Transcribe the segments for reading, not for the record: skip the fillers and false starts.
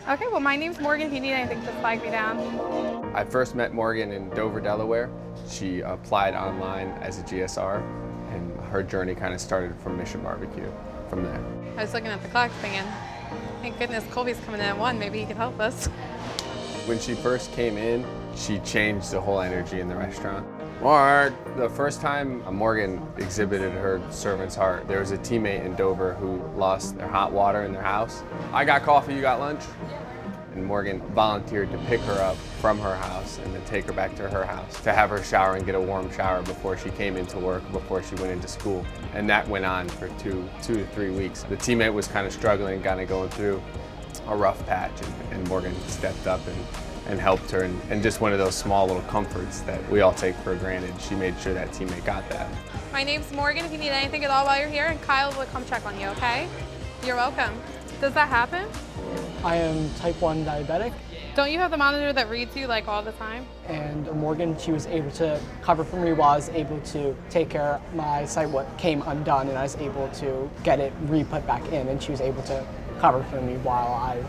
Okay, well, my name's Morgan. If you need anything, just flag me down. I first met Morgan in Dover, Delaware. She applied online as a GSR, and her journey kind of started from Mission Barbecue from there. I was looking at the clock thinking, thank goodness Colby's coming in at 1. Maybe he could help us. When she first came in, she changed the whole energy in the restaurant. Mark! The first time Morgan exhibited her servant's heart, there was a teammate in Dover who lost their hot water in their house. I got coffee, you got lunch? And Morgan volunteered to pick her up from her house and then take her back to her house to have her shower and get a warm shower before she came into work, before she went into school. And that went on for two to 3 weeks. The teammate was kind of struggling, kind of going through a rough patch, and Morgan stepped up and helped her, and just one of those small little comforts that we all take for granted. She made sure that teammate got that. My name's Morgan. If you need anything at all while you're here, and Kyle will come check on you, okay? You're welcome. Does that happen? I am type 1 diabetic, Don't you have the monitor that reads you like all the time? and Morgan, she was able to cover for me while I was able to take care of my site what came undone, and I was able to get it re-put back in, and she was able to cover for me while I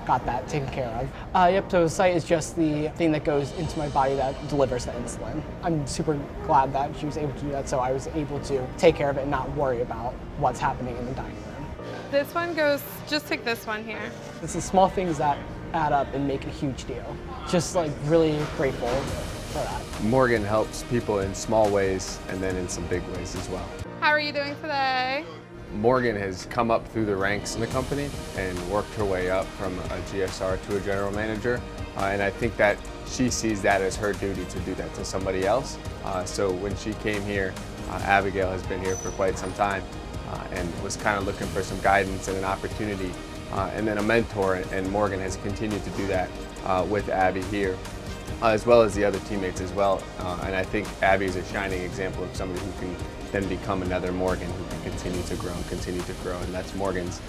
got that taken care of. Yep, so the site is just the thing that goes into my body that delivers the insulin. I'm super glad that she was able to do that, so I was able to take care of it and not worry about what's happening in the dining room. This one goes, just take this one here. It's the small things that add up and make a huge deal. Just like really grateful for that. Morgan helps people in small ways and then in some big ways as well. How are you doing today? Morgan has come up through the ranks in the company and worked her way up from a GSR to a general manager. And I think that she sees that as her duty to do that to somebody else. So when she came here, Abigail has been here for quite some time and was kind of looking for some guidance and an opportunity and then a mentor, and Morgan has continued to do that with Abby here, as well as the other teammates as well. And I think Abby is a shining example of somebody who can then become another Morgan who can continue to grow and continue to grow. And that's Morgan's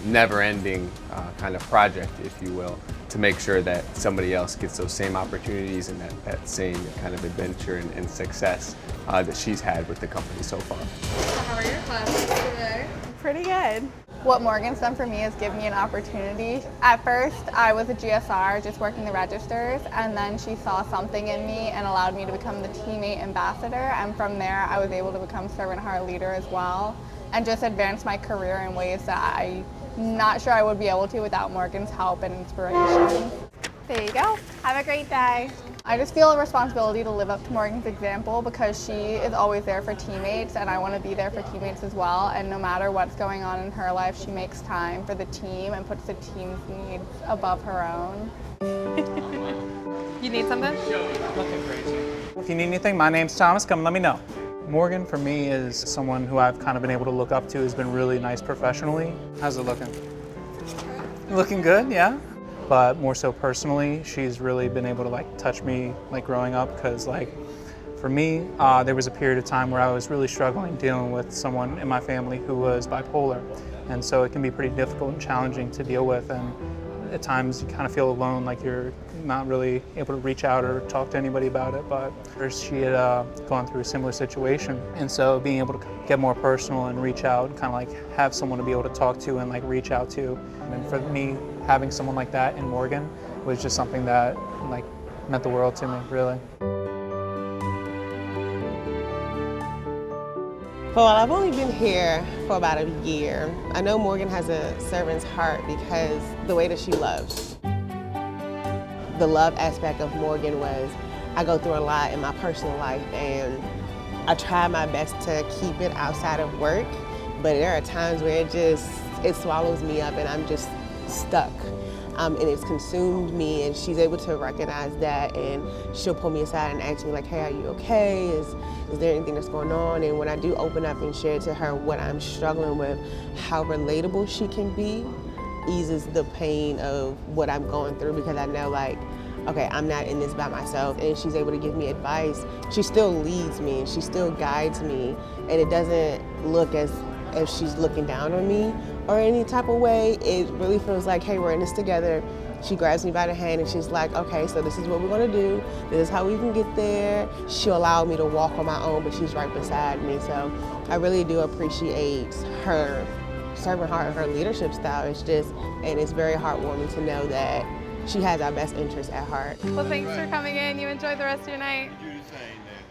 never-ending kind of project, if you will, to make sure that somebody else gets those same opportunities and that same kind of adventure and success that she's had with the company so far. How are your classes today? Pretty good. What Morgan's done for me is give me an opportunity. At first, I was a GSR, just working the registers, and then she saw something in me and allowed me to become the teammate ambassador, and from there, I was able to become servant heart leader as well, and just advance my career in ways that I'm not sure I would be able to without Morgan's help and inspiration. There you go. Have a great day. I just feel a responsibility to live up to Morgan's example because she is always there for teammates, and I want to be there for teammates as well. And no matter what's going on in her life, she makes time for the team and puts the team's needs above her own. You need something? Nothing crazy. If you need anything, my name's Thomas. Come let me know. Morgan, for me, is someone who I've kind of been able to look up to, has been really nice professionally. How's it looking? Looking good, yeah. But more so personally, she's really been able to like touch me like growing up, because like for me, there was a period of time where I was really struggling dealing with someone in my family who was bipolar. And so it can be pretty difficult and challenging to deal with. And at times you kind of feel alone, like you're not really able to reach out or talk to anybody about it. But she had gone through a similar situation. And so being able to get more personal and reach out and kind of like have someone to be able to talk to and like reach out to. And for me, having someone like that in Morgan was just something that like meant the world to me, really. Well, I've only been here for about a year. I know Morgan has a servant's heart because the way that she loves. The love aspect of Morgan was, I go through a lot in my personal life and I try my best to keep it outside of work, but there are times where it swallows me up and I'm just stuck. And it's consumed me, and she's able to recognize that, and she'll pull me aside and ask me like, hey, are you okay? Is there anything that's going on? And when I do open up and share to her what I'm struggling with, how relatable she can be eases the pain of what I'm going through, because I know like, okay, I'm not in this by myself, and she's able to give me advice. She still leads me, and she still guides me, and it doesn't look as if she's looking down on me or any type of way. It really feels like, hey, we're in this together. She grabs me by the hand and she's like, okay, so this is what we're gonna do. This is how we can get there. She'll allow me to walk on my own, but she's right beside me. So I really do appreciate her servant heart of her leadership style. And it's very heartwarming to know that she has our best interests at heart. Well, thanks for coming in. You enjoy the rest of your night. You do the same, man.